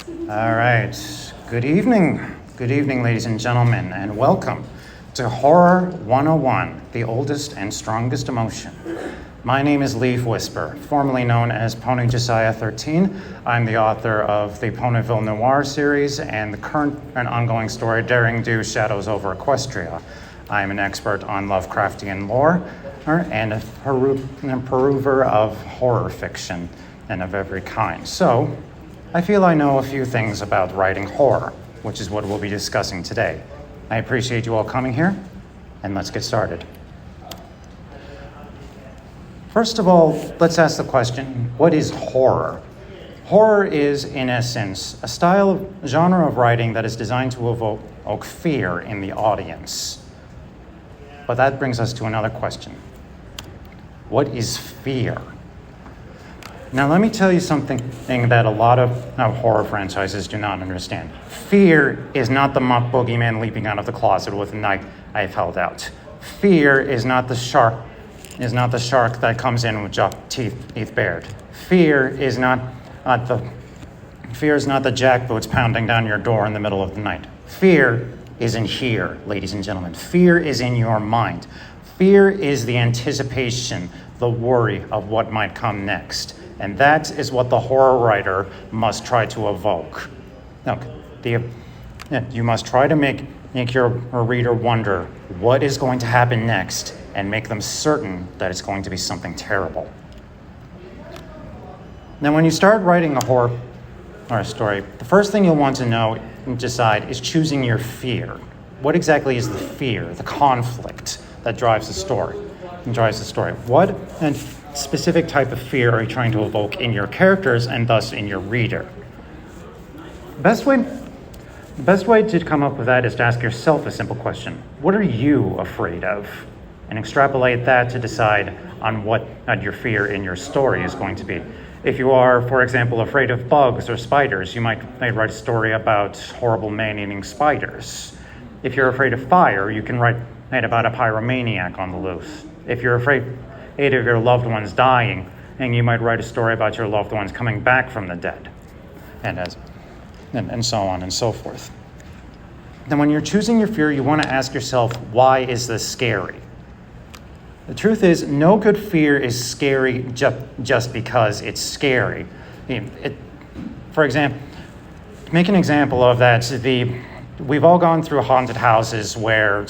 All right. Good evening. Good evening, ladies and gentlemen, and welcome to Horror 101, the oldest and strongest emotion. My name is Leaf Whisper, formerly known as Pony Josiah 13. I'm the author of the Ponyville Noir series and the current and ongoing story Daring Do Shadows Over Equestria. I am an expert on Lovecraftian lore and a peruver of horror fiction and of every kind. So, I feel I know a few things about writing horror, which is what we'll be discussing today. I appreciate you all coming here, and let's get started. First of all, let's ask the question, what is horror? Horror is, in essence, a genre of writing that is designed to evoke fear in the audience. But that brings us to another question. What is fear? Now, let me tell you something that a lot of horror franchises do not understand. Fear is not the boogeyman leaping out of the closet with a knife held out. Fear is not the shark that comes in with teeth bared. Fear is not the jackboots pounding down your door in the middle of the night. Fear is in here, ladies and gentlemen. Fear is in your mind. Fear is the anticipation, the worry of what might come next. And that is what the horror writer must try to evoke. Look, you must try to make your reader wonder what is going to happen next and make them certain that it's going to be something terrible. Now, when you start writing a horror story, the first thing you'll want to know and decide is choosing your fear. What exactly is the fear, the conflict that drives the story? What and specific type of fear are you trying to evoke in your characters and thus in your reader? The best way to come up with that is to ask yourself a simple question. What are you afraid of? And extrapolate that to decide on what your fear in your story is going to be. If you are, for example, afraid of bugs or spiders, you might write a story about horrible man-eating spiders. If you're afraid of fire, you can write about a pyromaniac on the loose. If you're afraid of your loved ones dying, and you might write a story about your loved ones coming back from the dead, and so on and so forth. Then when you're choosing your fear, you want to ask yourself, why is this scary? The truth is, no good fear is scary just because it's scary. For example, to make an example of that, we've all gone through haunted houses where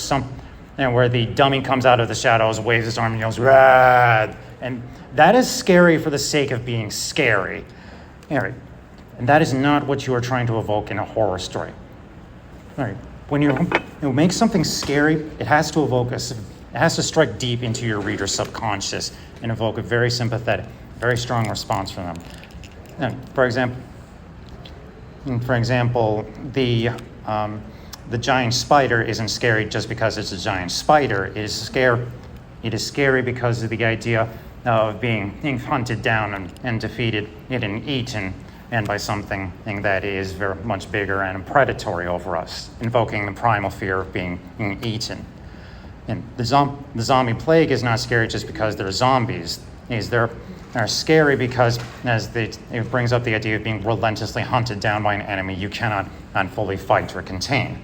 the dummy comes out of the shadows, waves his arm, and yells, "Rad!" And that is scary for the sake of being scary. And that is not what you are trying to evoke in a horror story. All right. When you make something scary, it has to strike deep into your reader's subconscious and evoke a very sympathetic, very strong response from them. And for example, the giant spider isn't scary just because it's a giant spider. It is scary because of the idea of being hunted down and defeated and eaten, and by something that is very much bigger and predatory over us, invoking the primal fear of being eaten. And the zombie plague is not scary just because they're zombies. They're scary because it brings up the idea of being relentlessly hunted down by an enemy you cannot fully fight or contain.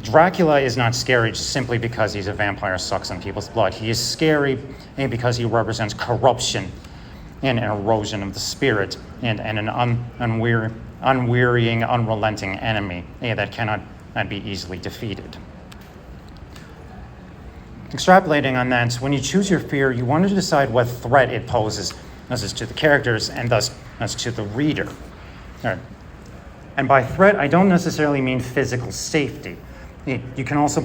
Dracula is not scary just simply because he's a vampire who sucks on people's blood. He is scary because he represents corruption and an erosion of the spirit and an unwearying, unrelenting enemy that cannot be easily defeated. Extrapolating on that, when you choose your fear, you want to decide what threat it poses as to the characters and thus as to the reader. And by threat, I don't necessarily mean physical safety. You can also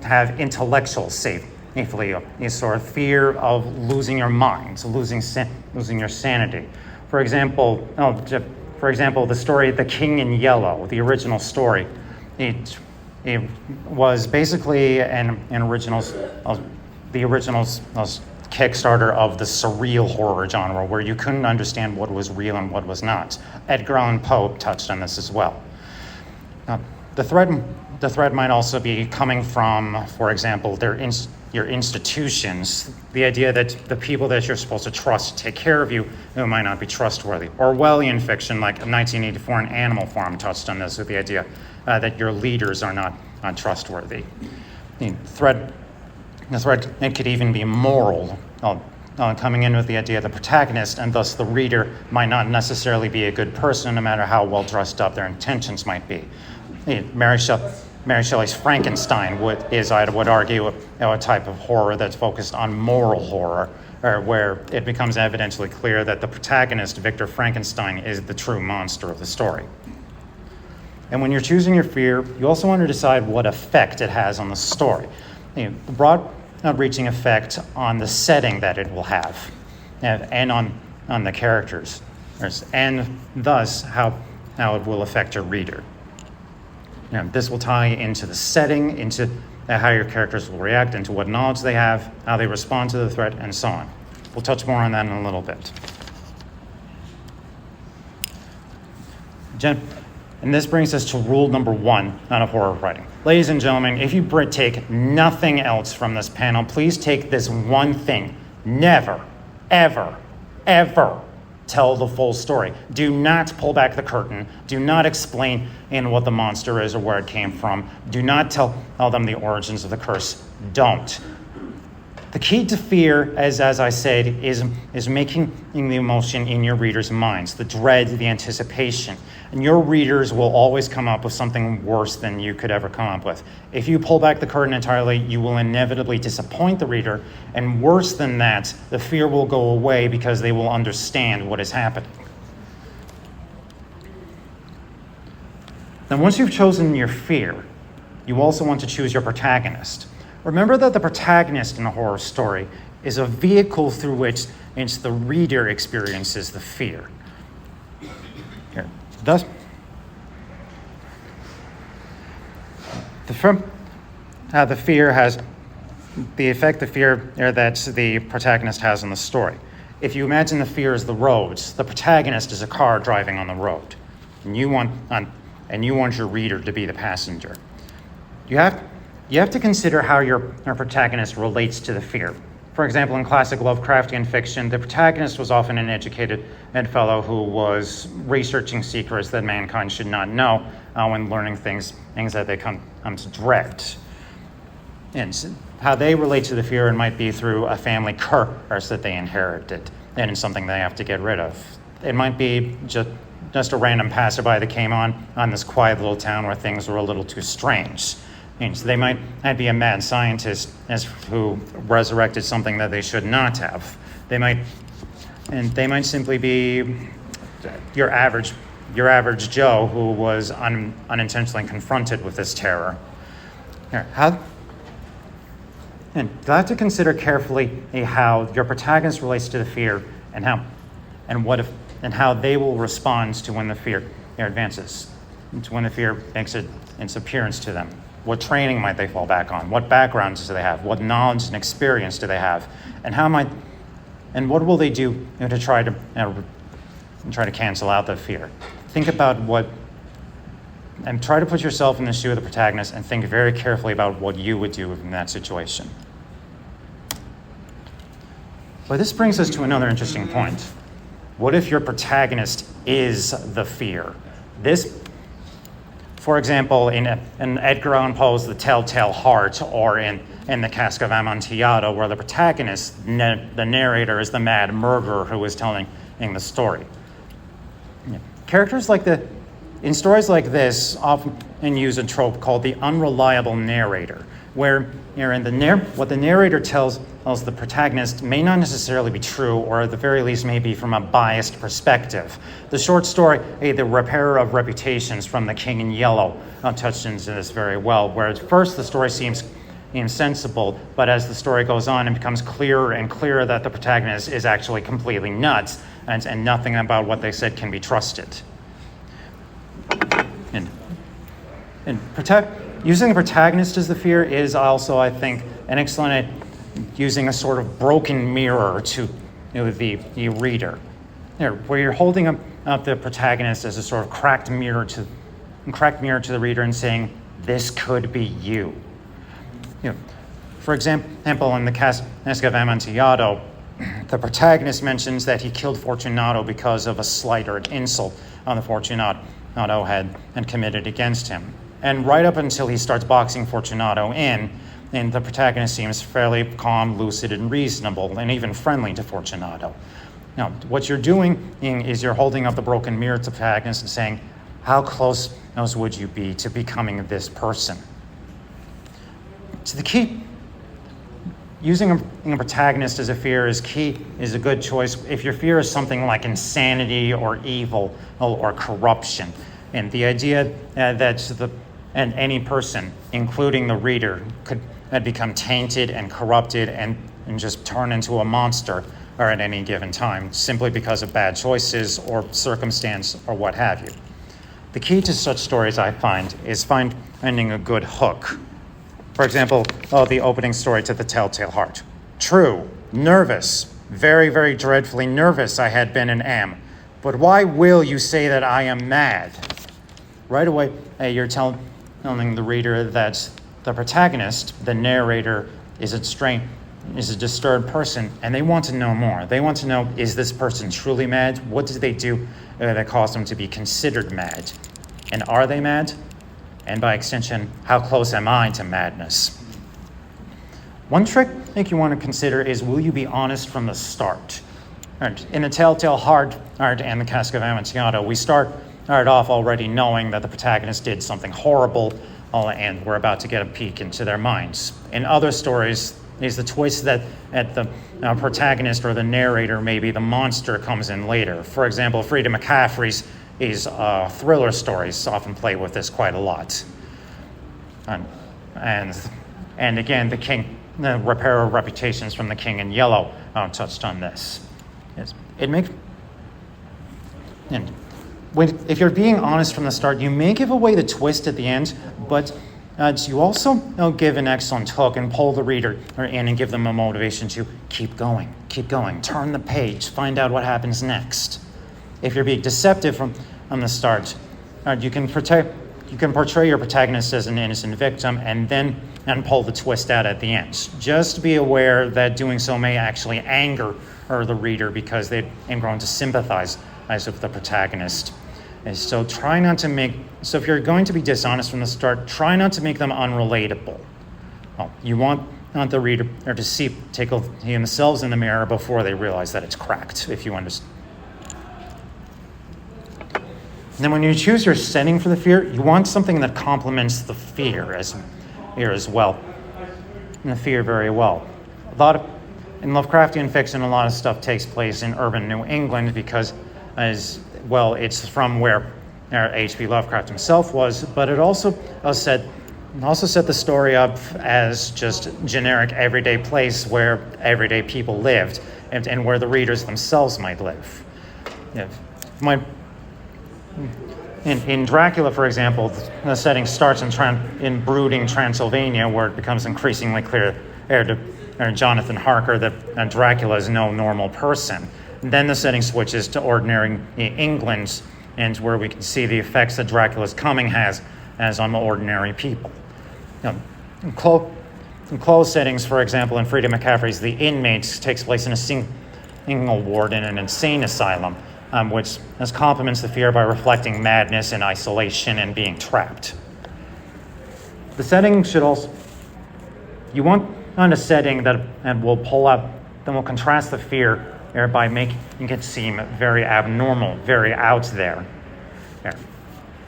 have intellectual safety, a sort of fear of losing your mind, losing your sanity. For example, the story "The King in Yellow," the original story. It was basically the original Kickstarter of the surreal horror genre, where you couldn't understand what was real and what was not. Edgar Allan Poe touched on this as well. The threat might also be coming from, for example, your institutions, the idea that the people that you're supposed to trust take care of you who might not be trustworthy. Orwellian fiction like 1984 and Animal Farm touched on this with the idea that your leaders are not trustworthy. The threat, it could even be moral, coming in with the idea of the protagonist, and thus the reader might not necessarily be a good person no matter how well dressed up their intentions might be. Mary Shelley's Frankenstein I would argue, a type of horror that's focused on moral horror, or where it becomes evidently clear that the protagonist, Victor Frankenstein, is the true monster of the story. And when you're choosing your fear, you also want to decide what effect it has on the story. The broad reaching effect on the setting that it will have, and on the characters, and thus how it will affect your reader. This will tie into the setting, into how your characters will react, into what knowledge they have, how they respond to the threat, and so on. We'll touch more on that in a little bit. And this brings us to rule number 1 out of horror writing. Ladies and gentlemen, if you take nothing else from this panel, please take this one thing. Never, ever, ever tell the full story. Do not pull back the curtain. Do not explain what the monster is or where it came from. Do not tell them the origins of the curse. Don't. The key to fear, as I said, is making the emotion in your readers' minds, the dread, the anticipation. And your readers will always come up with something worse than you could ever come up with. If you pull back the curtain entirely, you will inevitably disappoint the reader, and worse than that, the fear will go away because they will understand what is happening. Then once you've chosen your fear, you also want to choose your protagonist. Remember that the protagonist in a horror story is a vehicle through which the reader experiences the fear. Here. Thus, the fear has the effect the fear that the protagonist has on the story. If you imagine the fear as the roads, the protagonist is a car driving on the road, and you want your reader to be the passenger. You have to consider how your protagonist relates to the fear. For example, in classic Lovecraftian fiction, the protagonist was often an educated fellow who was researching secrets that mankind should not know when learning things that they come to dread. And how they relate to the fear, it might be through a family curse that they inherited, and it's something they have to get rid of. It might be just a random passerby that came on this quiet little town where things were a little too strange. So they might be a mad scientist who resurrected something that they should not have. They might simply be your average Joe who was unintentionally confronted with this terror. And you have to consider carefully how your protagonist relates to the fear and how they will respond to when the fear advances, to when the fear makes its appearance to them. What training might they fall back on? What backgrounds do they have? What knowledge and experience do they have? And what will they do to try to cancel out the fear? Think about and try to put yourself in the shoe of the protagonist and think very carefully about what you would do in that situation. But this brings us to another interesting point. What if your protagonist is the fear? For example, in Edgar Allan Poe's The Telltale Heart, or in The Cask of Amontillado, where the protagonist, the narrator, is the mad murderer who is telling the story. Characters in stories like this often use a trope called the unreliable narrator, where what the narrator tells the protagonist may not necessarily be true, or at the very least may be from a biased perspective. The short story, The Repairer of Reputations from The King in Yellow, touched into this very well, where at first the story seems sensible, but as the story goes on, it becomes clearer and clearer that the protagonist is actually completely nuts, and nothing about what they said can be trusted. Using the protagonist as the fear is also, I think, an excellent using a sort of broken mirror to the reader, where you're holding up the protagonist as a sort of cracked mirror to the reader and saying, "This could be you." For example, in the Cask of Amontillado, the protagonist mentions that he killed Fortunato because of a slight or an insult on the Fortunato had committed against him. And right up until he starts boxing Fortunato in, and the protagonist seems fairly calm, lucid, and reasonable, and even friendly to Fortunato. Now, what you're doing is you're holding up the broken mirror to the protagonist and saying, how close would you be to becoming this person? So the key, using a protagonist as a fear is key, is a good choice if your fear is something like insanity or evil or corruption. And the idea that any person, including the reader, could become tainted and corrupted and just turn into a monster or at any given time, simply because of bad choices or circumstance or what have you. The key to such stories, I find, is finding a good hook. For example, the opening story to The Telltale Heart. True, nervous, very, very dreadfully nervous I had been and am. But why will you say that I am mad? Right away, you're telling the reader that the protagonist, the narrator, is a disturbed person, and they want to know more. They want to know, is this person truly mad? What did they do that caused them to be considered mad? And are they mad? And by extension, how close am I to madness? One trick I think you want to consider is, will you be honest from the start? In The Telltale Heart and The Cask of Amontillado, we start off already knowing that the protagonist did something horrible, and we're about to get a peek into their minds. In other stories, is the twist that the protagonist or the narrator, maybe the monster, comes in later. For example, Frida McCaffrey's thriller stories often play with this quite a lot. And again, the Repair of Reputations from The King in Yellow touched on this. Yes. If you're being honest from the start, you may give away the twist at the end, but you also give an excellent hook and pull the reader in and give them a motivation to keep going, turn the page, find out what happens next. If you're being deceptive from the start, you can portray your protagonist as an innocent victim and pull the twist out at the end. Just be aware that doing so may actually anger the reader because they've grown to sympathize with the protagonist. And so if you're going to be dishonest from the start, try not to make them unrelatable. You want the reader to take themselves in the mirror before they realize that it's cracked, if you understand. And then when you choose your setting for the fear, you want something that complements the fear as well. And the fear very well. In Lovecraftian fiction, a lot of stuff takes place in urban New England because, it's from where H.P. Lovecraft himself was, but it also set the story up as just generic everyday place where everyday people lived and where the readers themselves might live. In Dracula, for example, the setting starts in brooding Transylvania, where it becomes increasingly clear to Jonathan Harker that Dracula is no normal person. And then the setting switches to ordinary England, and where we can see the effects that Dracula's coming has on ordinary people. In closed settings, for example, in Frida McCaffrey's The Inmates takes place in a single ward in an insane asylum, which complements the fear by reflecting madness and isolation and being trapped. The setting should also, you want a setting that will contrast the fear by making it seem very abnormal, very out there.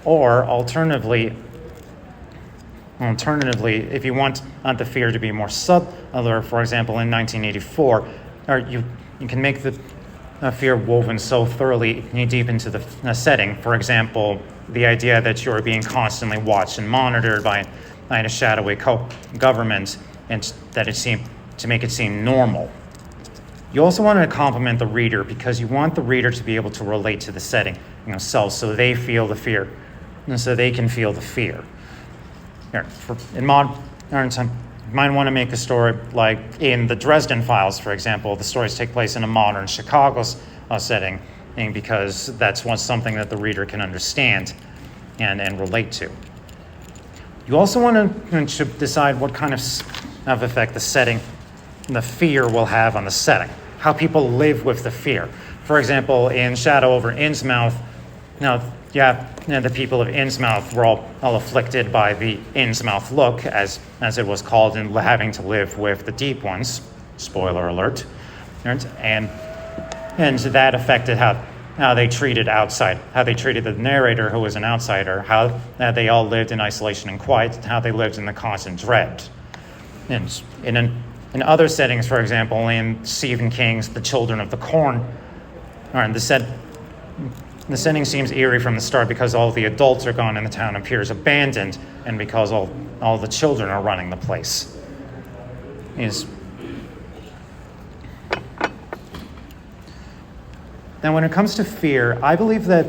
Or alternatively, if you want the fear to be more subtle, for example, in 1984, you can make the fear woven so thoroughly deep into the setting. For example, the idea that you're being constantly watched and monitored by a shadowy government, and that to make it seem normal. You also want to complement the reader because you want the reader to be able to relate to the setting so they feel the fear, and so they can feel the fear. In modern time, you might want to make a story like in the Dresden Files, for example. The stories take place in a modern Chicago setting because that's something that the reader can understand and relate to. You also want to decide what kind of of effect the setting, the fear will have on the setting, how people live with the fear. For example, in Shadow over Innsmouth, the people of Innsmouth were all afflicted by the Innsmouth look, as it was called, and having to live with the Deep Ones. Spoiler alert. And that affected how they treated how they treated the narrator, who was an outsider, how they all lived in isolation and quiet, how they lived in the constant dread. And in other settings, for example, in Stephen King's The Children of the Corn, the setting seems eerie from the start because all the adults are gone and the town appears abandoned, and because all the children are running the place. Now, when it comes to fear, I believe that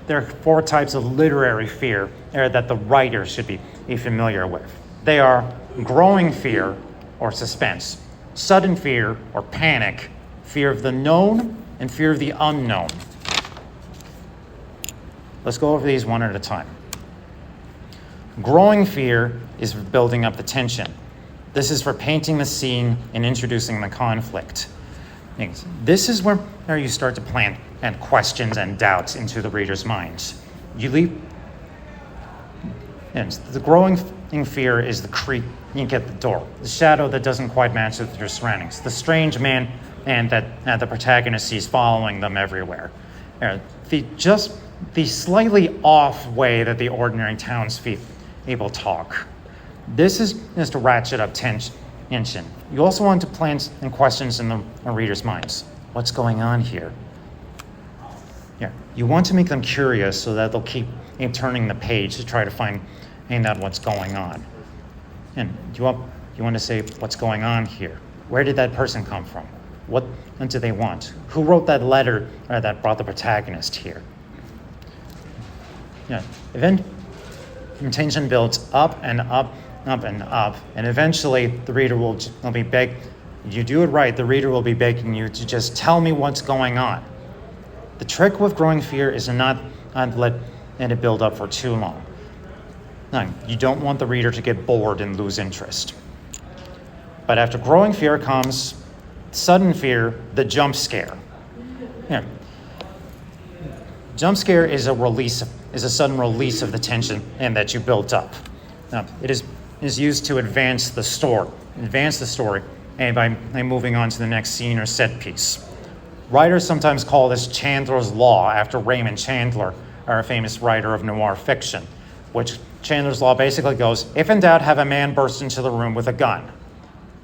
there are 4 types of literary fear that the writer should be familiar with. They are growing fear or suspense, sudden fear or panic, fear of the known, and fear of the unknown. Let's go over these one at a time. Growing fear is building up the tension. This is for painting the scene and introducing the conflict. This is where you start to plant questions and doubts into the reader's minds. The growing fear is the creep you get the door, the shadow that doesn't quite match with your surroundings, the strange man and that the protagonist sees following them everywhere. The slightly off way that the ordinary townspeople talk. This is just to ratchet up tension. You also want to plant questions in the reader's minds. What's going on here? You want to make them curious so that they'll keep turning the page to try to find out what's going on. And you want to say, what's going on here? Where did that person come from? What do they want? Who wrote that letter that brought the protagonist here? Then tension builds up and up and up, and eventually the reader will be begging. You do it right, the reader will be begging you to just tell me what's going on. The trick with growing fear is to not let it build up for too long. No, you don't want the reader to get bored and lose interest. But after growing fear comes sudden fear, the jump scare. Jump scare is a sudden release of the tension and that you built up. It is used to advance the story, and by moving on to the next scene or set piece. Writers sometimes call this Chandler's Law after Raymond Chandler, a famous writer of noir fiction, which Chandler's Law basically goes, if in doubt, have a man burst into the room with a gun.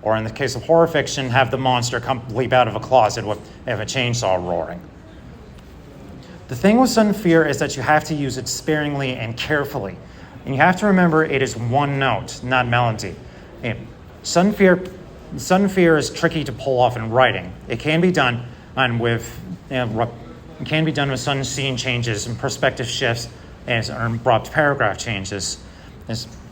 Or in the case of horror fiction, have the monster leap out of a closet with a chainsaw roaring. The thing with sudden fear is that you have to use it sparingly and carefully. And you have to remember it is one note, not melody. Sudden fear is tricky to pull off in writing. It can be done with sudden scene changes and perspective shifts and abrupt paragraph changes.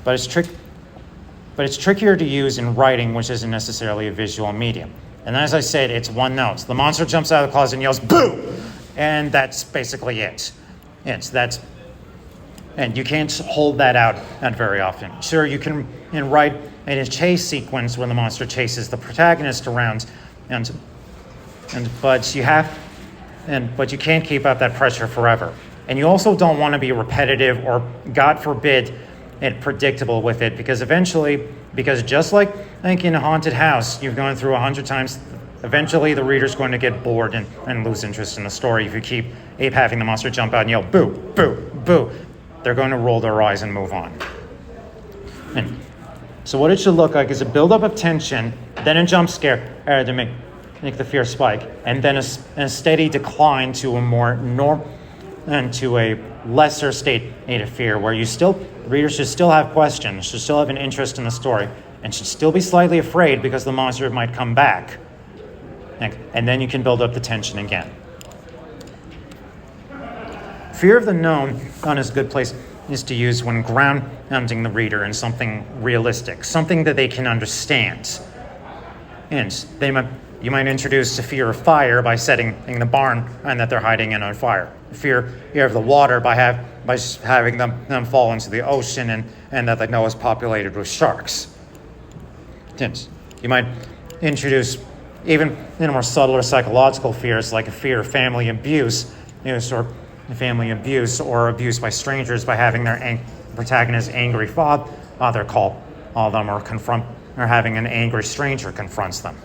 But it's trickier to use in writing, which isn't necessarily a visual medium. And as I said, it's one note. The monster jumps out of the closet and yells, "Boo!" And that's basically it. And you can't hold that out very often. Sure, you can write in a chase sequence where the monster chases the protagonist around, but you can't keep up that pressure forever. And you also don't want to be repetitive or, God forbid, predictable with it, because just like in a haunted house you've gone through 100 times, eventually the reader's going to get bored and lose interest in the story if you keep having the monster jump out and yell, "Boo, boo, boo." They're going to roll their eyes and move on. And so what it should look like is a buildup of tension, then a jump scare to make the fear spike, and then a steady decline to a more to a lesser state of fear, where the reader should still have questions, should still have an interest in the story, and should still be slightly afraid because the monster might come back. And then you can build up the tension again. Fear of the known is a good place is to use when grounding the reader in something realistic, something that they can understand. And you might introduce a fear of fire by setting the barn and that they're hiding in on fire. Fear of the water by having them fall into the ocean and that they know is populated with sharks. Yes. You might introduce even more subtler psychological fears like a fear of family abuse, or family abuse or abuse by strangers by having their protagonist's angry father call them or having an angry stranger confronts them.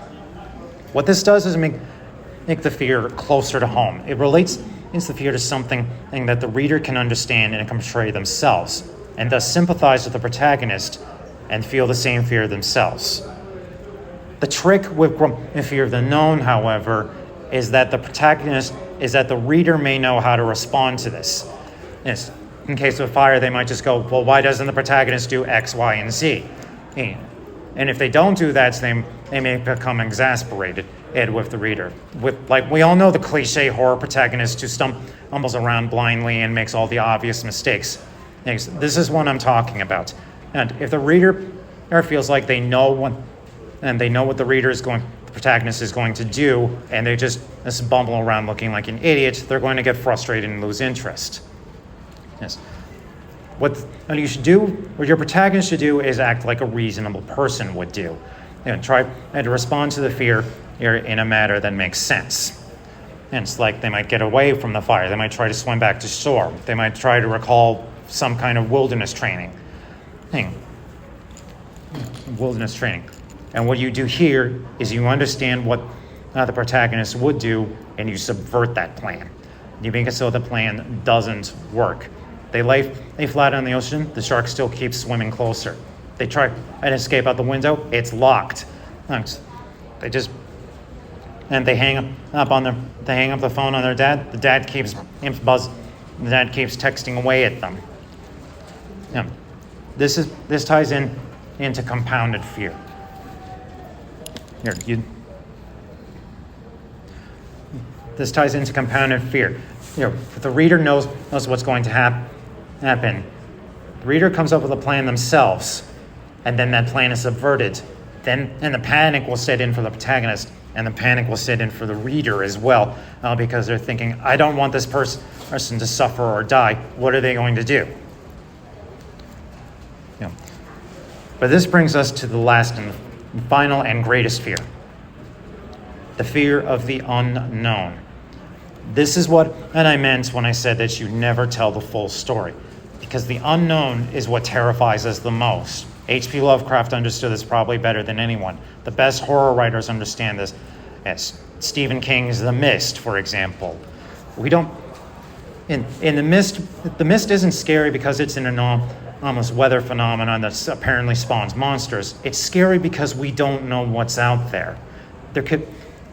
What this does is make the fear closer to home. It relates the fear to something that the reader can understand and can portray themselves, and thus sympathize with the protagonist and feel the same fear themselves. The trick with fear of the known, however, is that the reader may know how to respond to this. Yes, in case of fire, they might just go, well, why doesn't the protagonist do X, Y, and Z? And if they don't do that, they may become exasperated with the reader. We all know the cliche horror protagonist who stumbles around blindly and makes all the obvious mistakes. This is what I'm talking about. And if the reader feels like they know what the protagonist is going to do, and they just bumble around looking like an idiot, they're going to get frustrated and lose interest. Yes. What your protagonist should do is act like a reasonable person would do. Try to respond to the fear in a manner that makes sense. And it's like they might get away from the fire. They might try to swim back to shore. They might try to recall some kind of wilderness training. And what you do here is you understand what the protagonist would do, and you subvert that plan. You make it so the plan doesn't work. They lay flat on the ocean, the shark still keeps swimming closer. They try and escape out the window, it's locked. They hang up the phone on their dad. The dad keeps texting away at them. This ties into compounded fear. This ties into compounded fear. If the reader knows what's going to happen. The reader comes up with a plan themselves, and then that plan is subverted. And the panic will set in for the protagonist, and the panic will set in for the reader as well, because they're thinking, I don't want this person to suffer or die. What are they going to do? But this brings us to the last and final and greatest fear. The fear of the unknown. This is what I meant when I said that you never tell the full story, because the unknown is what terrifies us the most. H.P. Lovecraft understood this probably better than anyone. The best horror writers understand this. Yes, Stephen King's The Mist, for example. In The Mist isn't scary because it's an anomalous weather phenomenon that apparently spawns monsters. It's scary because we don't know what's out there.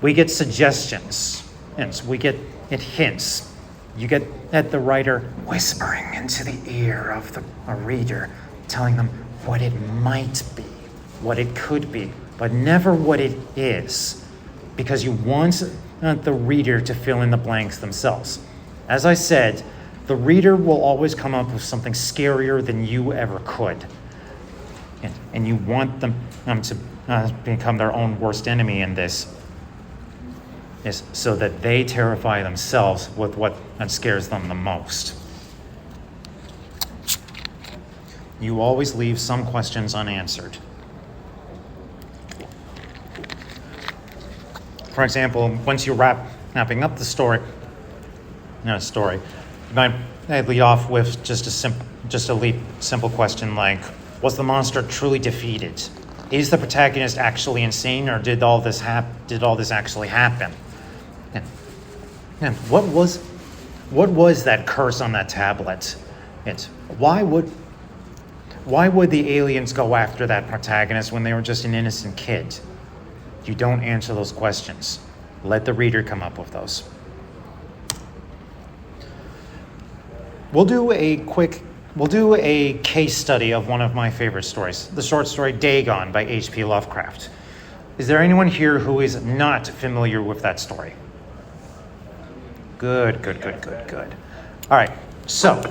We get suggestions, and we get hints. You get at the writer whispering into the ear of a reader, telling them what it might be, what it could be, but never what it is, because you want the reader to fill in the blanks themselves. As I said, the reader will always come up with something scarier than you ever could. And you want them to become their own worst enemy in this, is so that they terrify themselves with what scares them the most. You always leave some questions unanswered. For example, once you're wrapping up the story, you might lead off with just a simple question like, was the monster truly defeated? Is the protagonist actually insane, or did all this actually happen? And what was that curse on that tablet? Why would the aliens go after that protagonist when they were just an innocent kid? You don't answer those questions. Let the reader come up with those. We'll do a case study of one of my favorite stories, the short story Dagon by H.P. Lovecraft. Is there anyone here who is not familiar with that story? Good. All right, so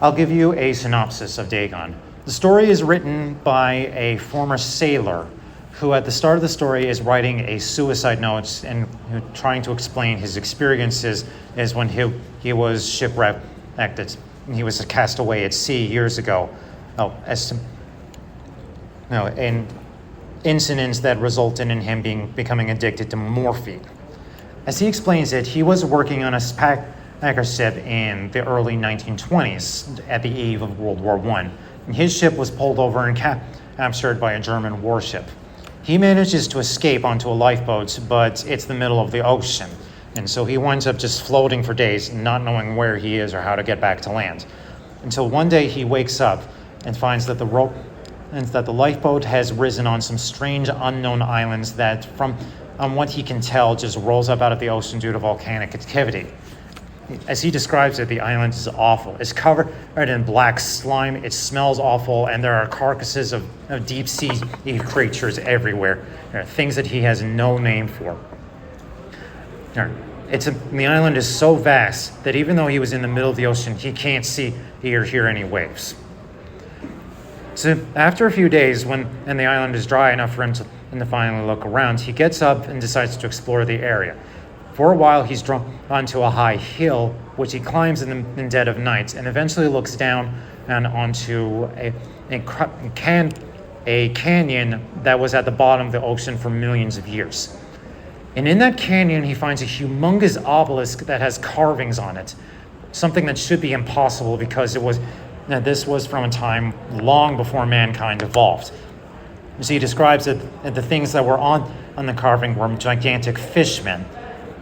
I'll give you a synopsis of Dagon. The story is written by a former sailor who at the start of the story is writing a suicide note and trying to explain his experiences as when he was shipwrecked. He was a castaway at sea years ago. And incidents that resulted in him becoming addicted to morphine. As he explains it, he was working on a packer ship in the early 1920s at the eve of World War I. And his ship was pulled over and captured by a German warship. He manages to escape onto a lifeboat, but it's the middle of the ocean. And so he winds up just floating for days, not knowing where he is or how to get back to land. Until one day he wakes up and finds that the lifeboat has risen on some strange unknown islands that, from what he can tell, just rolls up out of the ocean due to volcanic activity. As he describes it, the island is awful. It's covered in black slime, it smells awful, and there are carcasses of deep sea creatures everywhere. There are things that he has no name for. The island is so vast that even though he was in the middle of the ocean, he can't see or hear any waves. So after a few days, when the island is dry enough for him to finally look around, he gets up and decides to explore the area. For a while, he's drawn onto a high hill, which he climbs in the dead of night, and eventually looks down and onto a canyon that was at the bottom of the ocean for millions of years. And in that canyon, he finds a humongous obelisk that has carvings on it, something that should be impossible because this was from a time long before mankind evolved. So he describes that the things that were on the carving were gigantic fishmen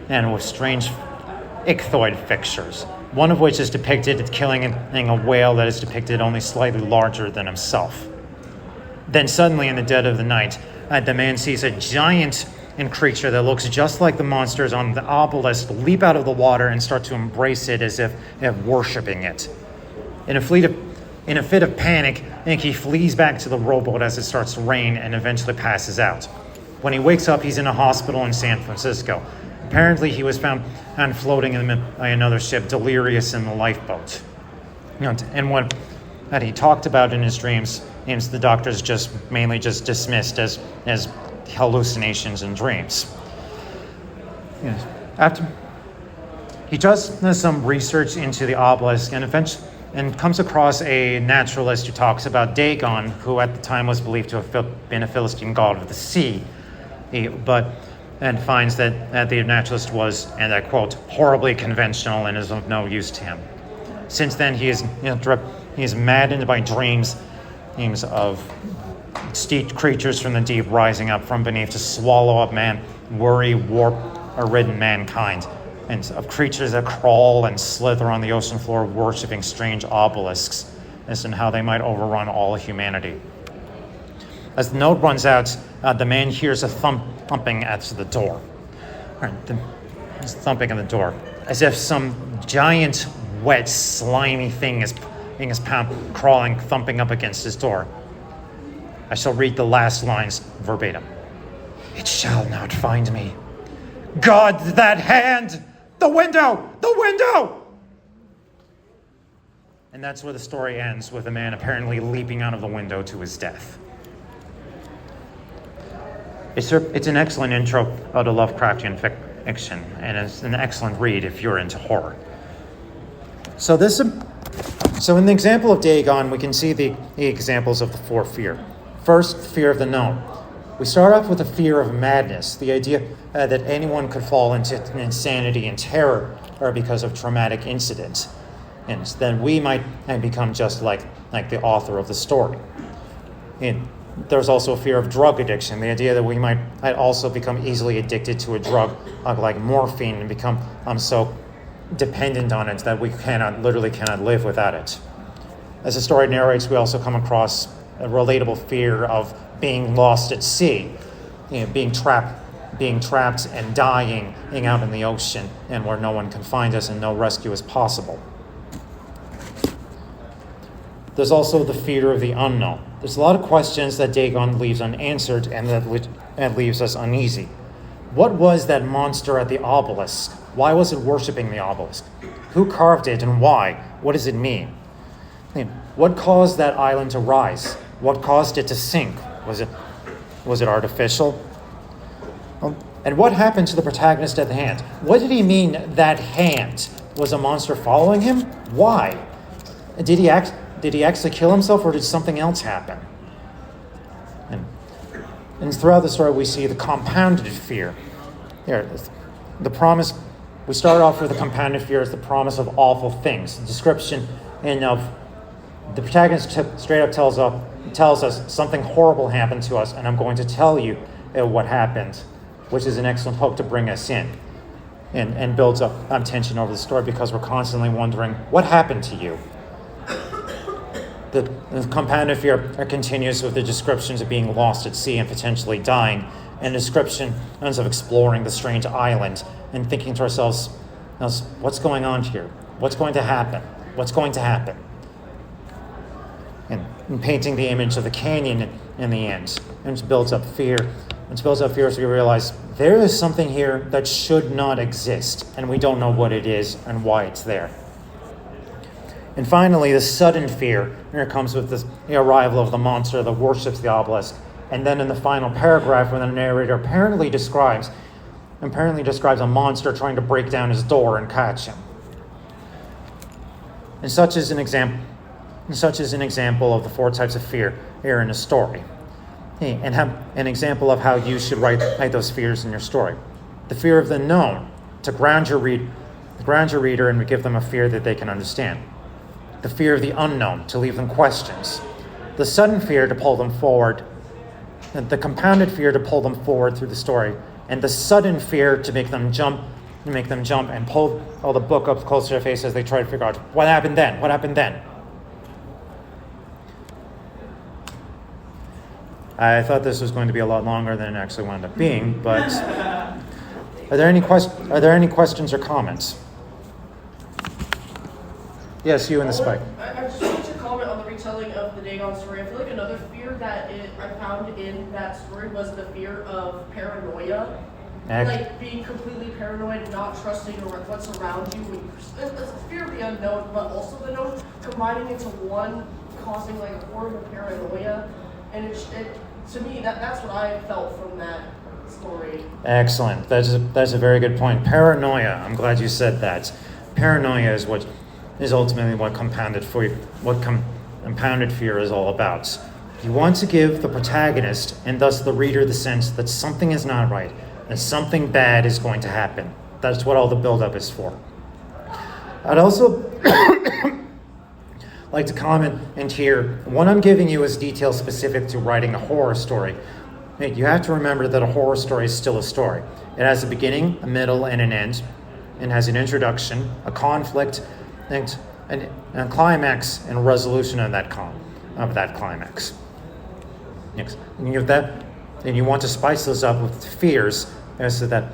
and with strange ichthyod fixtures, one of which is depicted as killing a whale that is depicted only slightly larger than himself. Then suddenly in the dead of the night, the man sees a giant creature that looks just like the monsters on the obelisk leap out of the water and start to embrace it as if worshipping it. In a fit of panic, he flees back to the rowboat as it starts to rain and eventually passes out. When he wakes up, he's in a hospital in San Francisco. Apparently, he was found floating by another ship, delirious in the lifeboat. And what that he talked about in his dreams, the doctors mainly dismissed as hallucinations and dreams. After he does some research into the obelisk and comes across a naturalist who talks about Dagon, who at the time was believed to have been a Philistine god of the sea, and finds that the naturalist was, and I quote, horribly conventional and is of no use to him. Since then, he is maddened by dreams of steep creatures from the deep rising up from beneath to swallow up man, worry, warp, or ridden mankind, and of creatures that crawl and slither on the ocean floor, worshipping strange obelisks, as in how they might overrun all humanity. As the note runs out, the man hears a thumping at the door. He's thumping at the door, as if some giant, wet, slimy thing is crawling, thumping up against his door. I shall read the last lines verbatim. It shall not find me. God, that hand! The window! The window! And that's where the story ends, with a man apparently leaping out of the window to his death. It's an excellent intro to Lovecraftian fiction, and it's an excellent read if you're into horror. So in the example of Dagon, we can see the examples of the four fear. First, fear of the known. We start off with a fear of madness, the idea that anyone could fall into insanity and terror or because of traumatic incidents. And then we might become just like the author of the story. And there's also a fear of drug addiction, the idea that we might also become easily addicted to a drug like morphine and become so dependent on it that we literally cannot live without it. As the story narrates, we also come across a relatable fear of being lost at sea, being trapped and dying out in the ocean, and where no one can find us and no rescue is possible. There's also the fear of the unknown. There's a lot of questions that Dagon leaves unanswered and that leaves us uneasy. What was that monster at the obelisk? Why was it worshiping the obelisk? Who carved it and why? What does it mean? What caused that island to rise? What caused it to sink? Was it artificial? And what happened to the protagonist at the hand? What did he mean, that hand? Was a monster following him? Why? Did he actually kill himself, or did something else happen? And throughout the story, we see the compounded fear. Here, the promise. We start off with the compounded fear as the promise of awful things. The description of the protagonist straight up tells us something horrible happened to us, and I'm going to tell you what happened, which is an excellent hook to bring us in, and builds up tension over the story because we're constantly wondering what happened to you. The compounded fear continues with the descriptions of being lost at sea and potentially dying, and description ends of exploring the strange island and thinking to ourselves, what's going on here? What's going to happen? What's going to happen? And painting the image of the canyon in the end. And it builds up fear. It builds up fear as we realize there is something here that should not exist, and we don't know what it is and why it's there. And finally, the sudden fear. Here comes with the arrival of the monster that worships the obelisk. And then in the final paragraph, when the narrator apparently describes a monster trying to break down his door and catch him. And such is an example of the 4 types of fear here in a story. And have an example of how you should write those fears in your story. The fear of the known, to ground your reader and give them a fear that they can understand. The fear of the unknown, to leave them questions. The sudden fear, to pull them forward. And the compounded fear, to pull them forward through the story. And the sudden fear, to make them jump and pull all the book up close to their face as they try to figure out what happened then. I thought this was going to be a lot longer than it actually wound up being, but are there any questions or comments? Yes, you and the spike. I just wanted to comment on the retelling of the Dagon story. I feel like another fear that I found in that story was the fear of paranoia. Like being completely paranoid, not trusting what's around you. It's a fear of the unknown, but also the known, combining into one, causing like a form of paranoia. And it to me, that's what I felt from that story. Excellent. That's a very good point. Paranoia. I'm glad you said that. Paranoia is ultimately what compounded fear is all about. You want to give the protagonist, and thus the reader, the sense that something is not right, and something bad is going to happen. That's what all the buildup is for. I'd also like to comment and here, what I'm giving you is details specific to writing a horror story. You have to remember that a horror story is still a story. It has a beginning, a middle, and an end. It has an introduction, a conflict, and a climax, and a resolution of that climax. Next, and you want to spice those up with fears, as the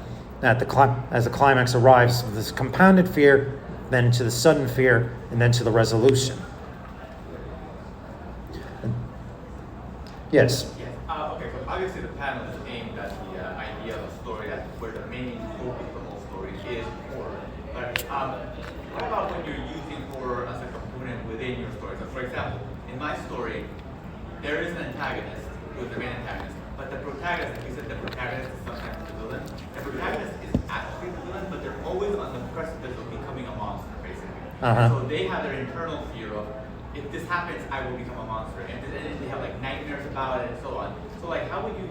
climax arrives, with this compounded fear, then to the sudden fear, and then to the resolution. Yes. Okay. So obviously, the panel is aimed at the idea of a story where the main focus of the whole story is horror. But what about when you're using horror as a component within your story? So, for example, in my story, there is an antagonist who is the main antagonist, but the protagonist, like you said, the protagonist is sometimes the villain. The protagonist is actually the villain, but they're always on the precipice of becoming a monster, basically. Uh-huh. So they have their internal fear of, if this happens, I will become a monster. And then they have like nightmares about it and so on. So like, how would you,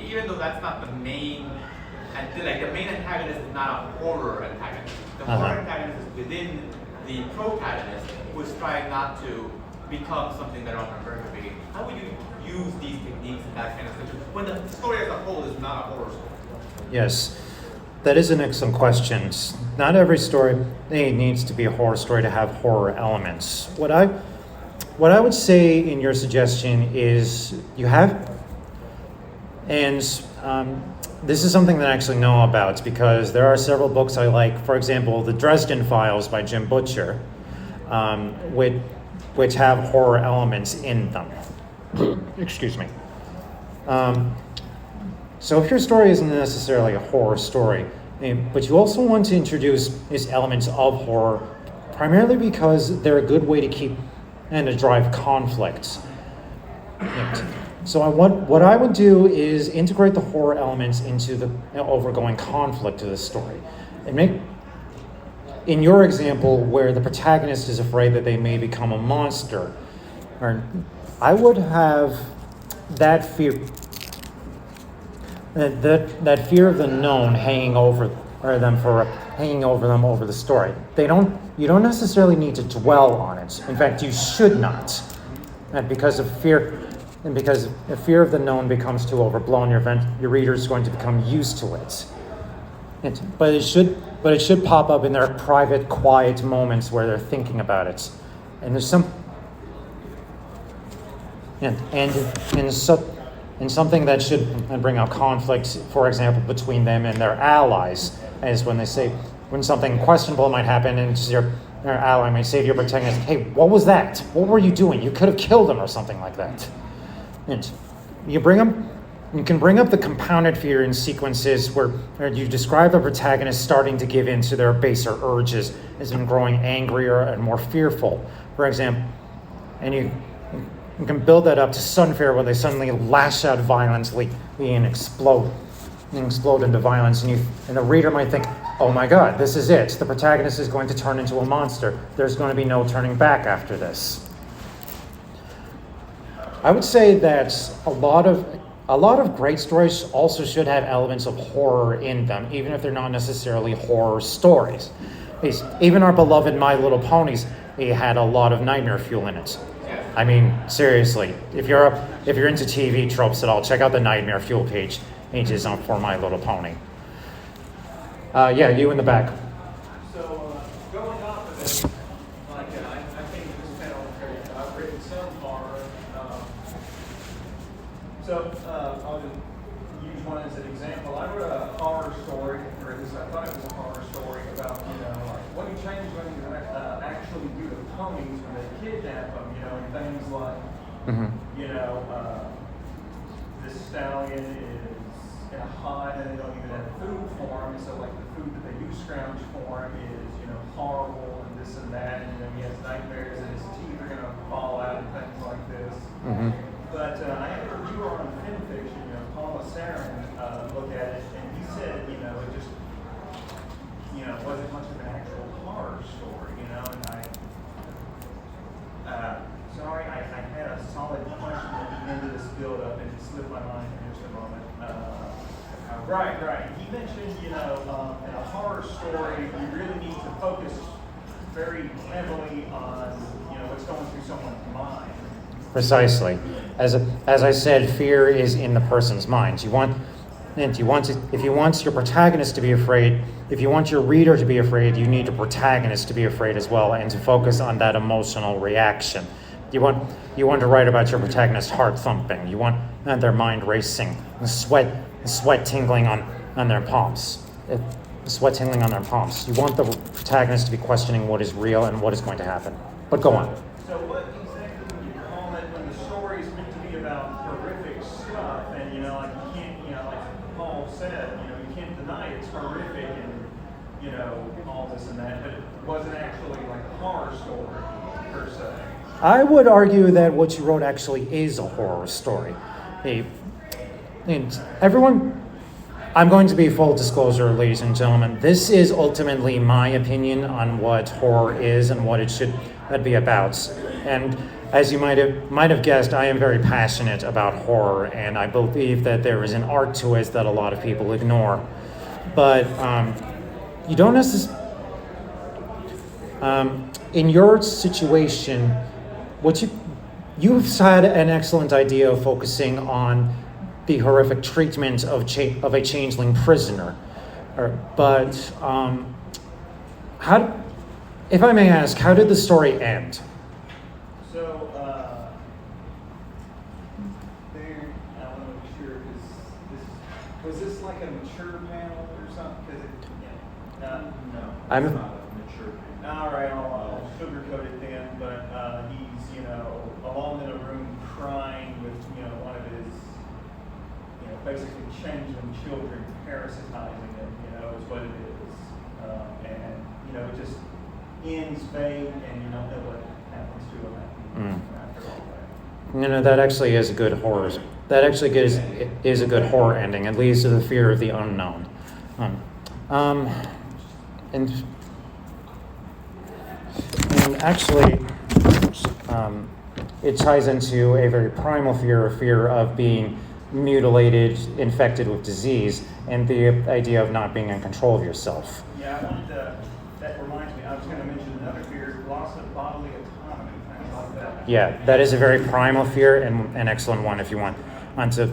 even though that's not the main, the main antagonist is not a horror antagonist. The horror antagonist is within the protagonist who is trying not to become something that are on the beginning. How would you use these techniques in that kind of situation when the story as a whole is not a horror story? Yes. That is an excellent question. Not every story needs to be a horror story to have horror elements. What I would say in your suggestion is you have, and this is something that I actually know about because there are several books I like. For example, The Dresden Files by Jim Butcher, which have horror elements in them. Excuse me. So if your story isn't necessarily a horror story, but you also want to introduce these elements of horror, primarily because they're a good way to keep and to drive conflict. So what I would do is integrate the horror elements into the overgoing conflict of the story. And make, in your example, where the protagonist is afraid that they may become a monster, or I would have that fear that fear of the known hanging over them over the story. You don't necessarily need to dwell on it. In fact, you should not. And because of fear of the known becomes too overblown, your reader is going to become used to it. But it should pop up in their private, quiet moments where they're thinking about it. And there's something that should bring out conflict, for example, between them and their allies, as when something questionable might happen, and your ally may say to your protagonist, "Hey, what was that? What were you doing? You could have killed him," or something like that. And you can bring up the compounded fear in sequences where you describe the protagonist starting to give in to their baser urges, as in growing angrier and more fearful, for example, and you can build that up to sudden fear when they suddenly lash out violently and explode into violence, and the reader might think, "Oh my God, this is it. The protagonist is going to turn into a monster. There's going to be no turning back after this." I would say that a lot of great stories also should have elements of horror in them, even if they're not necessarily horror stories. Even our beloved My Little Ponies, it had a lot of nightmare fuel in it. I mean, seriously, if you're into TV tropes at all, check out the nightmare fuel pages for My Little Pony. Yeah, you in the back. So going off of this, I think this panel I've written some horror. I'll just use one as an example. I wrote a horror story, or at least I thought it was a horror story about what you change when you actually do the ponies when they kidnap them. And things like this stallion is in a hut and they don't even have food for him, so like the food that they do scrounge for him is horrible and this and that, and he has nightmares and his teeth are gonna fall out and things like this. But I had a reviewer on FinFiction, Paula Sarin, look at it, and he said it just wasn't much of an actual horror story, and sorry, I had a solid question at the end of this build-up, and it slipped my mind for just a moment. Right. He mentioned, in a horror story, you really need to focus very heavily on, what's going through someone's mind. Precisely. As I said, fear is in the person's mind. If you want your protagonist to be afraid, if you want your reader to be afraid, you need your protagonist to be afraid as well, and to focus on that emotional reaction. You want to write about your protagonist's heart thumping. You want their mind racing, the sweat tingling on their palms. The sweat tingling on their palms. You want the protagonist to be questioning what is real and what is going to happen. But go on. So what exactly would you call it when the story is meant to be about horrific stuff, and you can't, like Paul said, you can't deny it's horrific and all this and that, but it wasn't actually like a horror story per se. I would argue that what you wrote actually is a horror story. And everyone, I'm going to be full disclosure, ladies and gentlemen. This is ultimately my opinion on what horror is and what it should be about. And as you might have guessed, I am very passionate about horror, and I believe that there is an art to it that a lot of people ignore. But you don't necessarily. In your situation, you've had an excellent idea of focusing on the horrific treatment of a changeling prisoner. But if I may ask, how did the story end? So, I want to make sure, was this like a mature panel or something? No. I'm it's not a mature panel. All right, I'll sugarcoat it then, but he's, alone in a room crying with, one of his, basically changeling children parasitizing him, is what it is. And, it just ends vague and you don't know what happens to him after all that. That actually is a good horror. That actually is a good horror ending. It leads to the fear of the unknown. And actually, it ties into a very primal fear of being mutilated, infected with disease, and the idea of not being in control of yourself. Yeah, I wanted to, that reminds me, I was going to mention another fear, loss of bodily autonomy, things like that. Yeah, that is a very primal fear and an excellent one if you want to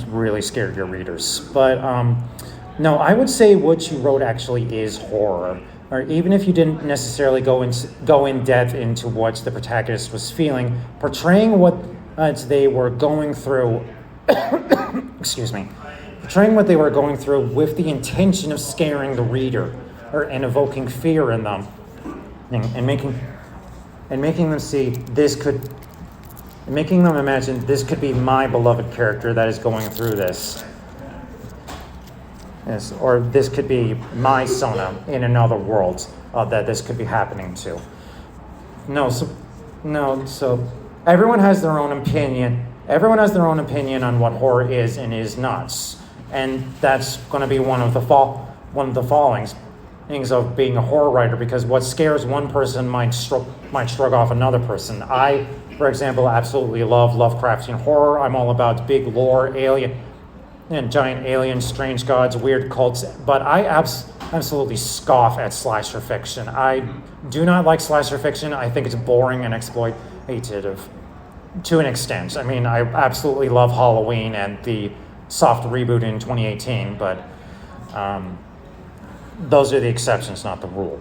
really scare your readers. But no, I would say what you wrote actually is horror. Or even if you didn't necessarily go in depth into what the protagonist was feeling, portraying what they were going through, excuse me, portraying what they were going through with the intention of scaring the reader, and evoking fear in them, and making them see making them imagine this could be my beloved character that is going through this. Yes, or this could be my Sona in another world that this could be happening to. So everyone has their own opinion. Everyone has their own opinion on what horror is and is not, and that's going to be one of the followings things of being a horror writer, because what scares one person might shrug off another person. I, for example, absolutely love Lovecraftian horror. I'm all about big lore, alien. And giant aliens, strange gods, weird cults. But I absolutely scoff at slasher fiction. I do not like slasher fiction. I think it's boring and exploitative to an extent. I mean, I absolutely love Halloween and the soft reboot in 2018, but those are the exceptions, not the rule.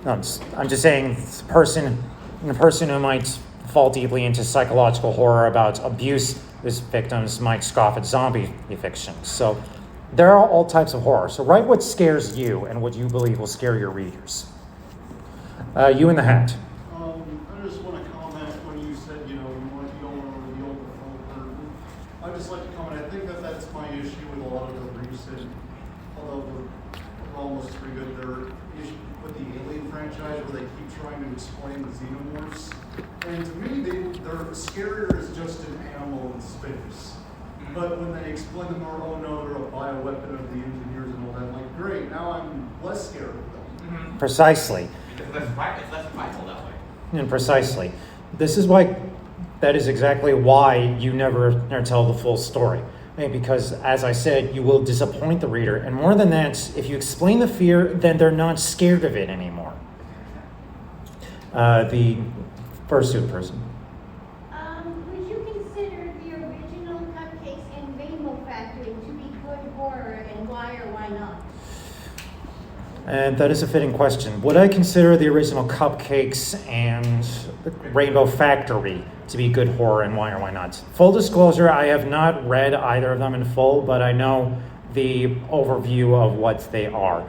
I'm just saying the person who might fall deeply into psychological horror about abuse, his victims might scoff at zombie fiction. So there are all types of horror. So write what scares you and what you believe will scare your readers. You in the hat. I just want to comment when you said, you don't want to reveal the full curtain. I just like to comment, I think that's my issue with a lot of the recent, although we're almost pretty good, their issue with the Alien franchise where they keep trying to explain the xenomorphs. And to me, they're scarier as just an animal in space. But when they explain them, oh no, they're a bioweapon of the engineers and all that, I'm like, great, now I'm less scared of them. Precisely. Because it's less primal that way. And precisely. That is exactly why you never tell the full story. Because, as I said, you will disappoint the reader. And more than that, if you explain the fear, then they're not scared of it anymore. The fursuit person. Would you consider the original Cupcakes and Rainbow Factory to be good horror, and why or why not? And that is a fitting question. Would I consider the original Cupcakes and Rainbow Factory to be good horror, and why or why not? Full disclosure, I have not read either of them in full, but I know the overview of what they are.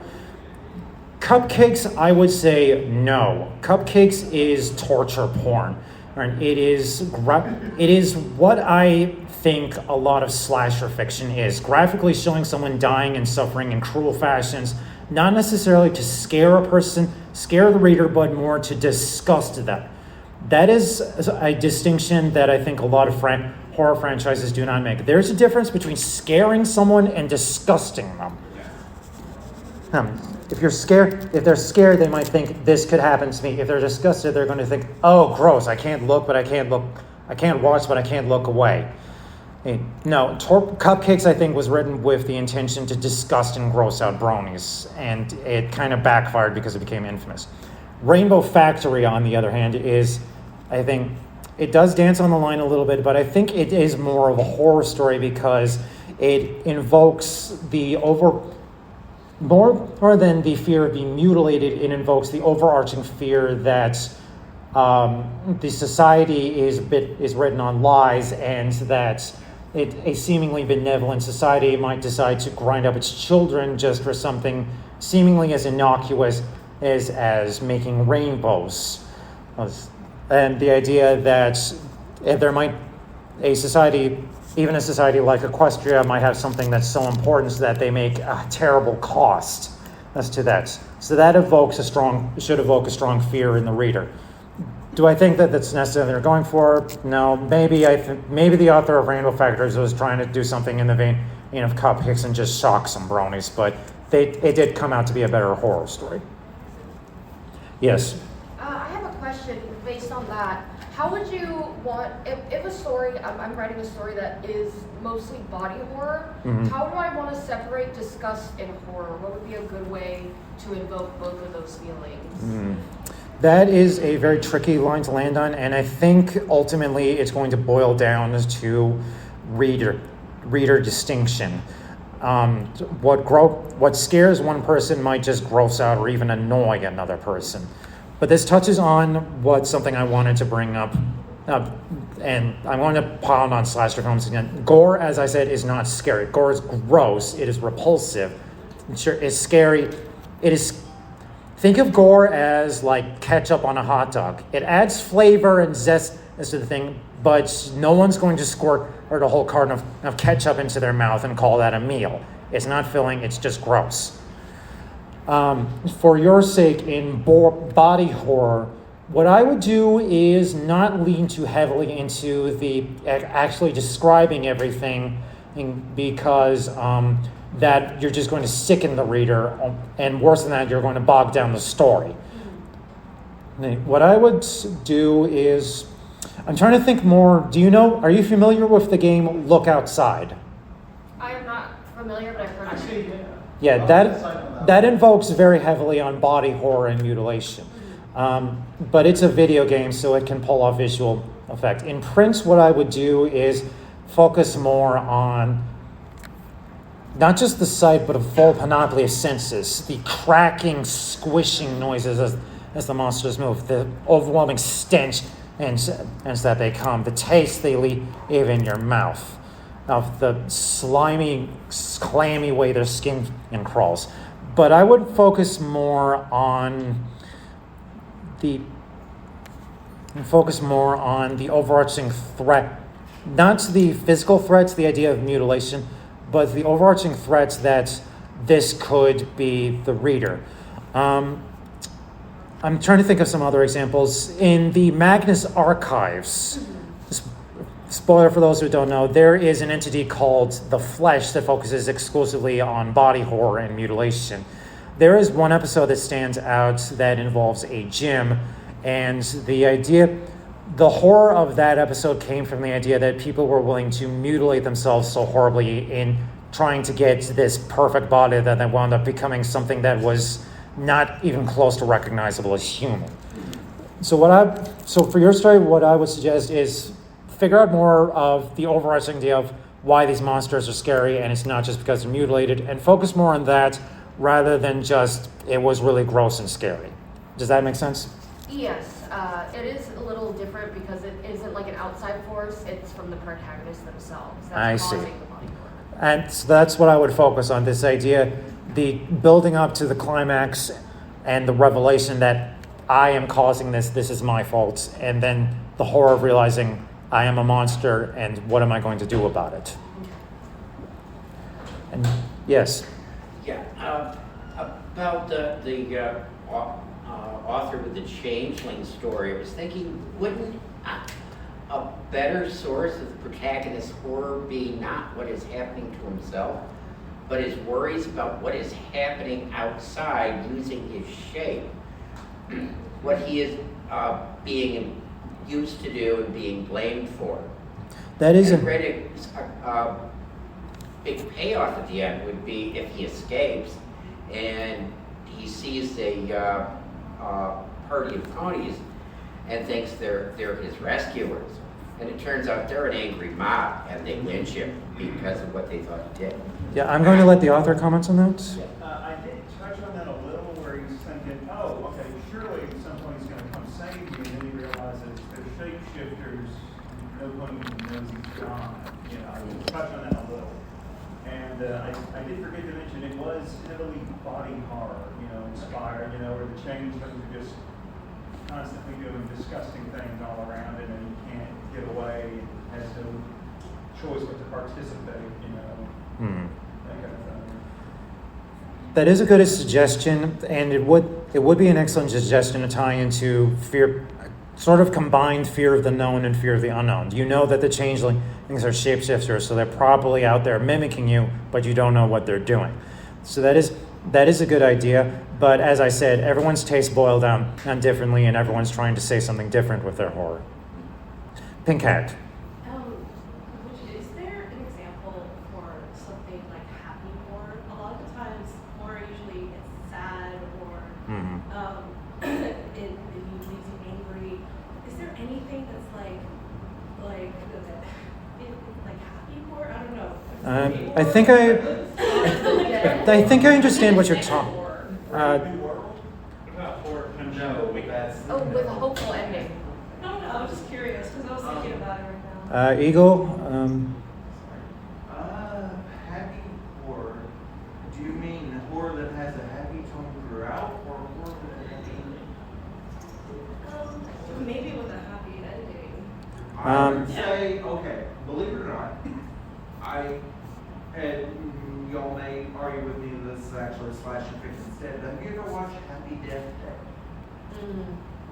Cupcakes, I would say no. Cupcakes is torture porn. It is what I think a lot of slasher fiction is. Graphically showing someone dying and suffering in cruel fashions, not necessarily to scare a person, scare the reader, but more to disgust them. That is a distinction that I think a lot of horror franchises do not make. There's a difference between scaring someone and disgusting them. If they're scared, they might think this could happen to me. If they're disgusted, they're going to think, oh, gross, I can't watch, but I can't look away. No, Cupcakes, I think, was written with the intention to disgust and gross out bronies, and it kind of backfired because it became infamous. Rainbow Factory, on the other hand, I think, it does dance on the line a little bit, but I think it is more of a horror story because it invokes more than the fear of being mutilated, it invokes the overarching fear that the society is written on lies, and that a seemingly benevolent society might decide to grind up its children just for something seemingly as innocuous as making rainbows. And the idea that there might a society like Equestria might have something that's so important that they make a terrible cost as to that. So that should evoke a strong fear in the reader. Do I think that that's necessarily they're going for? No. Maybe the author of Rainbow Factory was trying to do something in the vein of Cupcakes and just shock some bronies, but it did come out to be a better horror story. Yes. I have a question based on that. How would you want, if a story, I'm writing a story that is mostly body horror, how do I want to separate disgust and horror? What would be a good way to invoke both of those feelings? That is a very tricky line to land on, and I think ultimately it's going to boil down to reader distinction. What scares one person might just gross out or even annoy another person. But this touches on something I wanted to bring up, and I'm going to pound on slasher films again. Gore, as I said, is not scary. Gore is gross. It is repulsive. Sure, it's scary. It is. Think of gore as like ketchup on a hot dog. It adds flavor and zest to the thing, but no one's going to squirt or a whole carton of ketchup into their mouth and call that a meal. It's not filling. It's just gross. For your sake, in body horror, what I would do is not lean too heavily into the actually describing everything, because that you're just going to sicken the reader, and worse than that, you're going to bog down the story. What I would do is, I'm trying to think more. Are you familiar with the game Look Outside? I am not familiar, but I've heard of it. Actually, Yeah, that invokes very heavily on body horror and mutilation. But it's a video game, so it can pull off visual effect. In print, what I would do is focus more on not just the sight, but a full panoply of senses. The cracking, squishing noises as the monsters move, the overwhelming stench and that they come, the taste they leave in your mouth, of the slimy, clammy way their skin crawls. But I would focus more on the overarching threat, not the physical threats, the idea of mutilation, but the overarching threats that this could be the reader. I'm trying to think of some other examples. In the Magnus Archives, spoiler for those who don't know, there is an entity called The Flesh that focuses exclusively on body horror and mutilation. There is one episode that stands out that involves a gym, and the horror of that episode came from the idea that people were willing to mutilate themselves so horribly in trying to get this perfect body that they wound up becoming something that was not even close to recognizable as human. So for your story, what I would suggest is figure out more of the overarching idea of why these monsters are scary, and it's not just because they're mutilated, and focus more on that rather than just it was really gross and scary. Does that make sense? Yes, it is a little different because it isn't like an outside force, it's from the protagonists themselves. That's causing the body horror. And so that's what I would focus on, this idea, the building up to the climax and the revelation that I am causing this is my fault, and then the horror of realizing I am a monster and what am I going to do about it? And yes? Yeah, about the author with the Changeling story, I was thinking, wouldn't a better source of the protagonist's horror be not what is happening to himself, but his worries about what is happening outside using his shape, what he is being used to do and being blamed for. That is a big payoff at the end would be if he escapes and he sees a party of ponies and thinks they're his rescuers. And it turns out they're an angry mob and they lynch him because of what they thought he did. Yeah, I'm going to let the author comment on that. I did touch on that a little, where he's thinking, oh, okay, surely somebody's going to come save you, and then he realizes they're shapeshifters, nobody even knows he's gone. I did touch on that a little. And I did forget to mention, it was heavily body horror, inspired, where the changelings are just constantly doing disgusting things all around him, and he can't get away, and has no choice but to participate, that kind of thing. That is a good suggestion, and it would be an excellent suggestion to tie into fear, sort of combined fear of the known and fear of the unknown. You know that the changelings are shapeshifters, so they're probably out there mimicking you, but you don't know what they're doing. So that is a good idea, but as I said, everyone's tastes boil down differently, and everyone's trying to say something different with their horror. Pink hat. Is there an example for something like happy horror? A lot of the times, horror usually is sad or it leaves you angry. Is there anything that's like happy horror? I don't know. I think I understand what you're talking. Oh, with a hopeful ending. No, I'm just curious because I was thinking about it right now. Eagle. Happy horror. Do you mean horror that has a happy tone throughout, or horror that has an ending? Maybe with a happy ending. I would say, okay, believe it or not, and y'all may argue with me that this is actually slasher fiction instead, but have you ever watched Happy Death Day?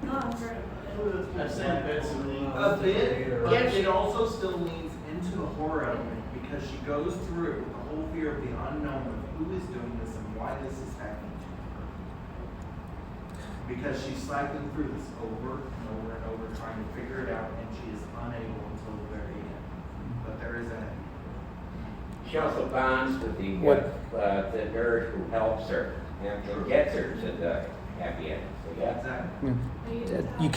No, I'm heard of it. A bit, but it also still leans into the horror element because she goes through the whole fear of the unknown of who is doing this and why this is happening to her. Because she's cycling through this over and over and over, trying to figure it out, and she is unable until the very end. But there is a happy. She also bonds with the nerd who helps her and gets her to the happy ending. So yeah. Exactly.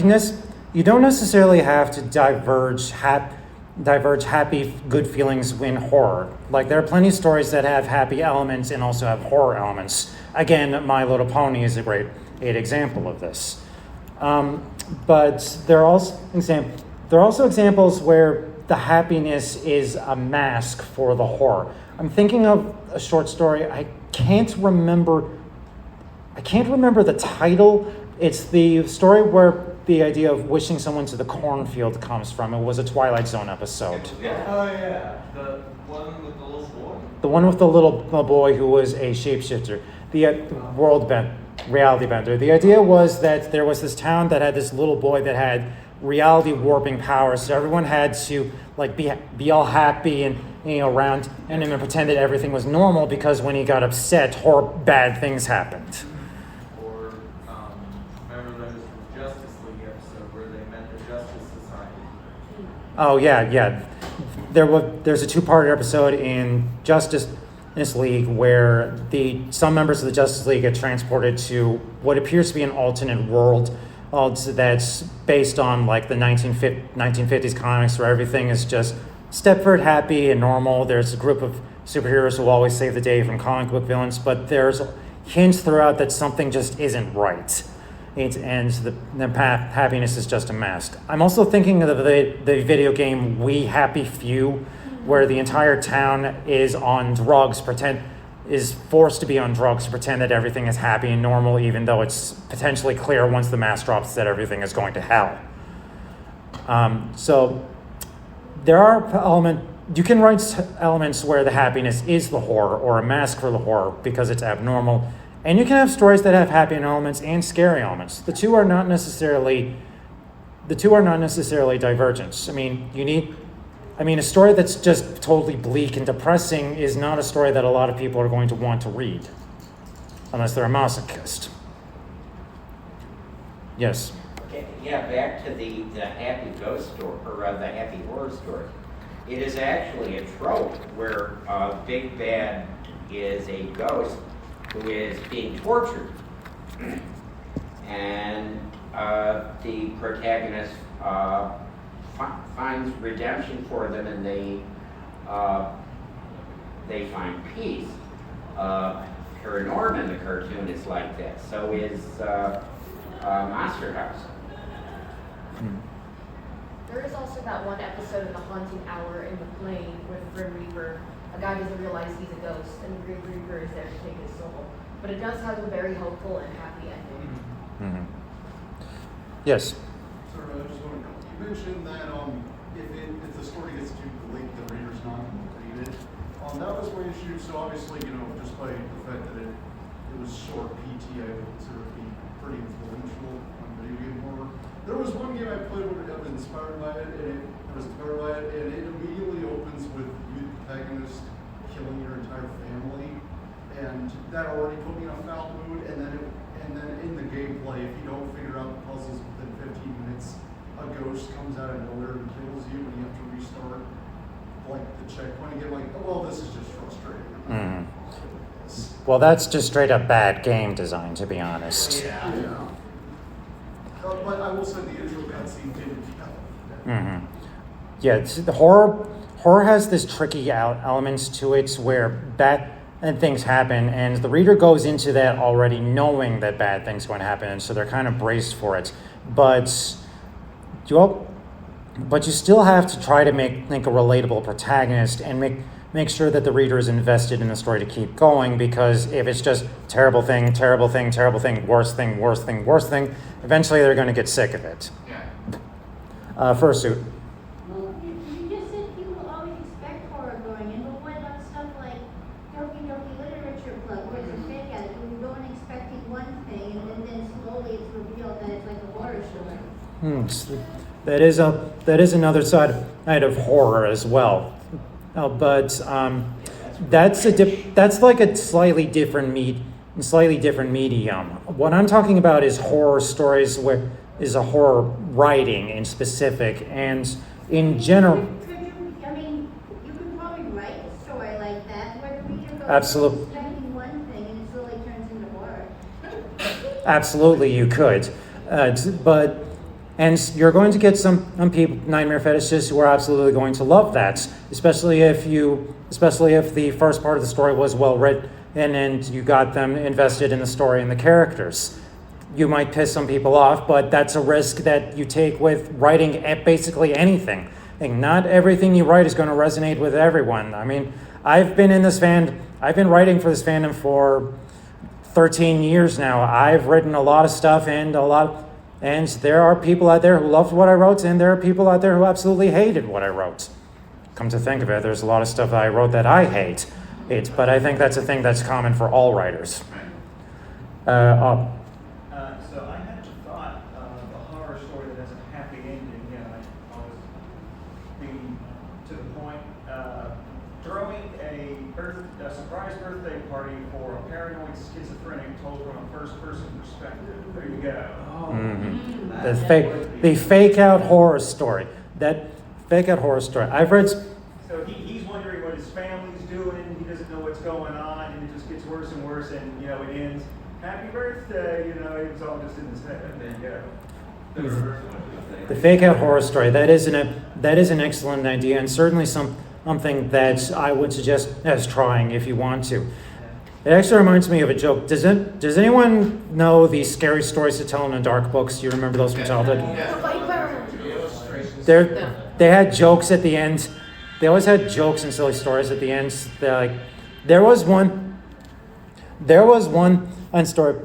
You don't necessarily have to diverge happy, good feelings in horror. Like, there are plenty of stories that have happy elements and also have horror elements. Again, My Little Pony is a great example of this. But there are also examples where the happiness is a mask for the horror. I'm thinking of a short story. I can't remember the title. It's the story where the idea of wishing someone to the cornfield comes from. It was a Twilight Zone episode. Oh yeah, the one with the little boy. The one with the little boy who was a shapeshifter. The reality bender. The idea was that there was this town that had this little boy that had reality warping powers. So everyone had to be all happy and around and then pretend that everything was normal, because when he got upset, bad things happened. Or remember there was the Justice League episode where they met the Justice Society. Oh yeah. There's a two-part episode in Justice League where some members of the Justice League get transported to what appears to be an alternate world that's based on like the 1950s comics, where everything is just Stepford happy and normal. There's a group of superheroes who always save the day from comic book villains, but there's hints throughout that something just isn't right. And the happiness is just a mask. I'm also thinking of the video game We Happy Few, where the entire town is on drugs, is forced to be on drugs to pretend that everything is happy and normal, even though it's potentially clear once the mask drops that everything is going to hell. So there are you can write elements where the happiness is the horror or a mask for the horror because it's abnormal. And you can have stories that have happy elements and scary elements. The two are not necessarily divergent. A story that's just totally bleak and depressing is not a story that a lot of people are going to want to read, unless they're a masochist. Yes? Yeah, back to the happy ghost story, or the happy horror story. It is actually a trope where a big bad is a ghost who is being tortured. And the protagonist finds redemption for them, and they find peace. Paranorman, the cartoon, is like that. So is Monster House. There is also that one episode of The Haunting Hour in the plane where the Grim Reaper, a guy doesn't realize he's a ghost, and the Grim Reaper is there to take his soul. But it does have a very hopeful and happy ending. Mm-hmm. Yes? Sir, I just want to know, you mentioned that if the story gets too bleak, the reader's not going to read it. That was my issue, so obviously, just by the fact that it was short PT, I would consider it being pretty influential on video game horror. There was one game I played where I was inspired by it, and it immediately opens with you, the protagonist, killing your entire family, and that already put me in a foul mood. And then in the gameplay, if you don't figure out the puzzles within 15 minutes, a ghost comes comes out of nowhere and kills you, and you have to restart like the checkpoint again. Like, oh, well, this is just frustrating. Mm. Well, that's just straight up bad game design, to be honest. Yeah. But I will say the intro cutscene didn't help. Mm-hmm. Yeah, the horror has this tricky elements to it where bad things happen, and the reader goes into that already knowing that bad things are going to happen, so they're kind of braced for it. But you still have to try to make a relatable protagonist and make sure that the reader is invested in the story to keep going, because if it's just terrible thing, worst thing, eventually they're going to get sick of it. Yeah. Fursuit. Well, you just said you will always expect horror going in, but what about stuff like Doki Doki Literature Club, where it's a fake out? You go in expecting one thing, and then slowly it's revealed that it's like a horror story. That is another side of horror as well, but that's like a slightly different medium. What I'm talking about is horror stories where is a horror writing in specific, and in general. You could probably write a story like that where the reader goes Absolutely. expecting one thing and it slowly turns into horror. Absolutely, you could, and you're going to get some people, nightmare fetishists, who are absolutely going to love that, especially if the first part of the story was well written and you got them invested in the story and the characters. You might piss some people off, but that's a risk that you take with writing basically anything. Not everything you write is going to resonate with everyone. I mean, I've been writing for this fandom for 13 years now. I've written a lot of stuff and there are people out there who loved what I wrote, and there are people out there who absolutely hated what I wrote. Come to think of it, there's a lot of stuff that I wrote that I hate. But I think that's a thing that's common for all writers. So I had the thought of a horror story that has a happy ending. I was being to the point. Throwing a surprise birthday party for a paranoid schizophrenic told from a first-person perspective. There you go. Mm-hmm. The fake-out horror story. That fake-out horror story. I've read. So he's wondering what his family's doing. He doesn't know what's going on, and it just gets worse and worse. And it ends. Happy birthday! It was all just in his head. And then The fake-out horror story. That is an excellent idea, and certainly something that I would suggest as trying if you want to. It actually reminds me of a joke. Does anyone know the scary stories to tell in the dark books? Do you remember those from childhood? They had jokes at the end. They always had jokes and silly stories at the end. There was one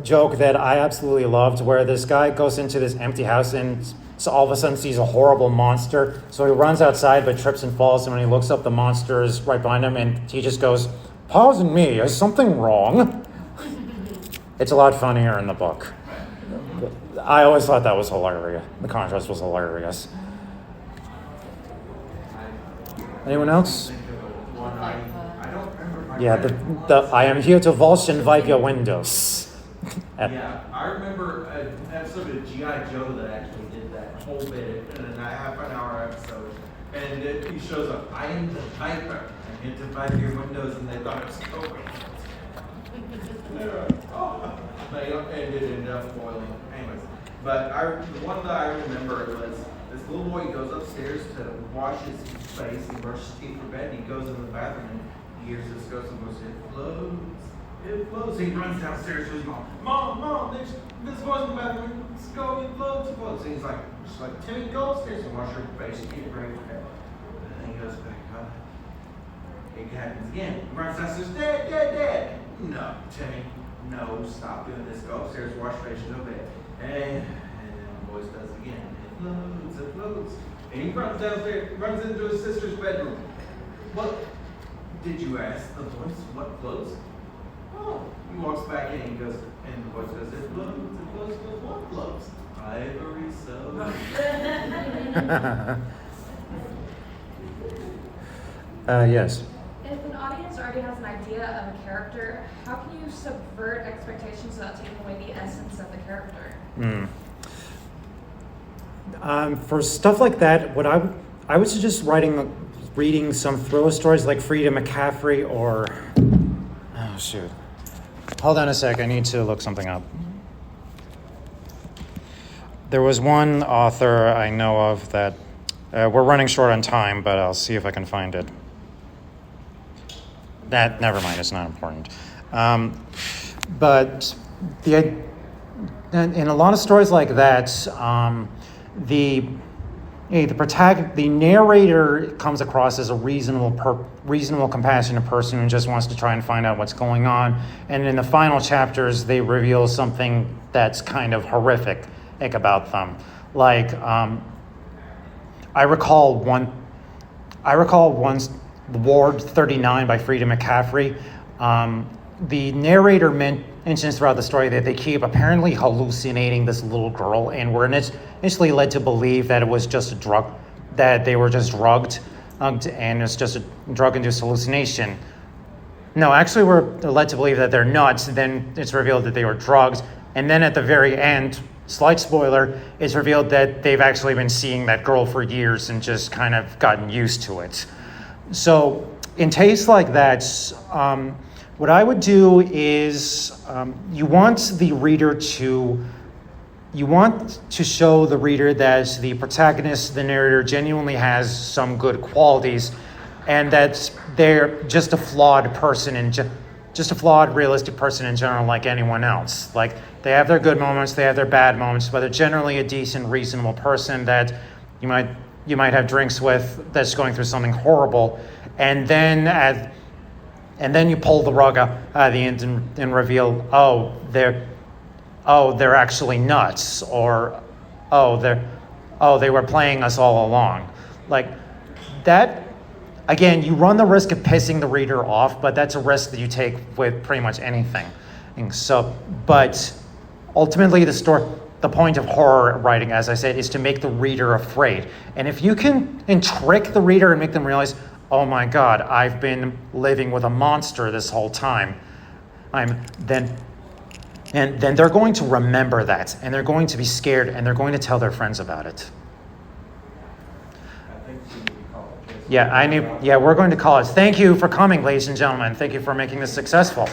joke that I absolutely loved, where this guy goes into this empty house and so all of a sudden sees a horrible monster. So he runs outside but trips and falls, and when he looks up, the monster is right behind him, and he just goes, "Pardon me, is something wrong?" It's a lot funnier in the book. I always thought that was hilarious. The contrast was hilarious. Anyone else? Yeah, the I am here to wash and wipe your windows. Yeah, I remember an episode of G.I. Joe that actually did that whole bit in a half an hour episode. And he shows up, I am the Viper. I get to wipe your windows, and they thought it was Cobra. And it ended up spoiling. Anyways, but the one that I remember was this little boy goes upstairs to wash his face and brush his teeth for bed, and he goes in the bathroom and he hears this ghost and goes, "It flows. It flows." So he runs downstairs to his mom. Mom, there's this voice in the bathroom. It's going, it floats, it floats. And he's like, "Timmy, go upstairs and wash your face and get ready for bed." And then he goes back up. It happens again. He runs downstairs, Dad. "No, Timmy, no, stop doing this. Go upstairs, wash your face, go to bed." And then the voice does it again. It floats. And he runs downstairs, runs into his sister's bedroom. "What did you ask the voice? What floats?" "Oh." He walks back in and he goes, and the voice goes, "It floats, what floats?" "Ivory so." Yes. If an audience already has an idea of a character, how can you subvert expectations without taking away the essence of the character? For stuff like that, I would suggest reading some thriller stories like Frida McCaffrey or oh shoot. Hold on a sec, I need to look something up. There was one author I know of that we're running short on time, but I'll see if I can find it. Never mind, it's not important. But in a lot of stories like that, the narrator comes across as a reasonable, compassionate person who just wants to try and find out what's going on. And in the final chapters, they reveal something that's kind of horrific about them. Like, I recall once Ward 39 by Frida McCaffrey. The narrator mentions throughout the story that they keep apparently hallucinating this little girl, and were initially led to believe that it was just a drug, that they were just drugged, and it's just a drug-induced hallucination. No, actually, we're led to believe that they're nuts. Then it's revealed that they were drugged, and then at the very end, slight spoiler, it's revealed that they've actually been seeing that girl for years and just kind of gotten used to it. So, in tastes like that, what I would do is you want to show the reader that the protagonist, the narrator, genuinely has some good qualities, and that they're just a flawed person and just a flawed, realistic person in general, like anyone else. Like, they have their good moments, they have their bad moments, but they're generally a decent, reasonable person that you might have drinks with that's going through something horrible, and then you pull the rug out at the end and reveal, they're actually nuts, or they were playing us all along. Like that, again, you run the risk of pissing the reader off, but that's a risk that you take with pretty much anything. And so, but ultimately the point of horror writing, as I said, is to make the reader afraid. And if you can trick the reader and make them realize, oh my God, I've been living with a monster this whole time, then they're going to remember that, and they're going to be scared, and they're going to tell their friends about it. I think we need to call it. Yeah, we're going to call it. Thank you for coming, ladies and gentlemen. Thank you for making this successful.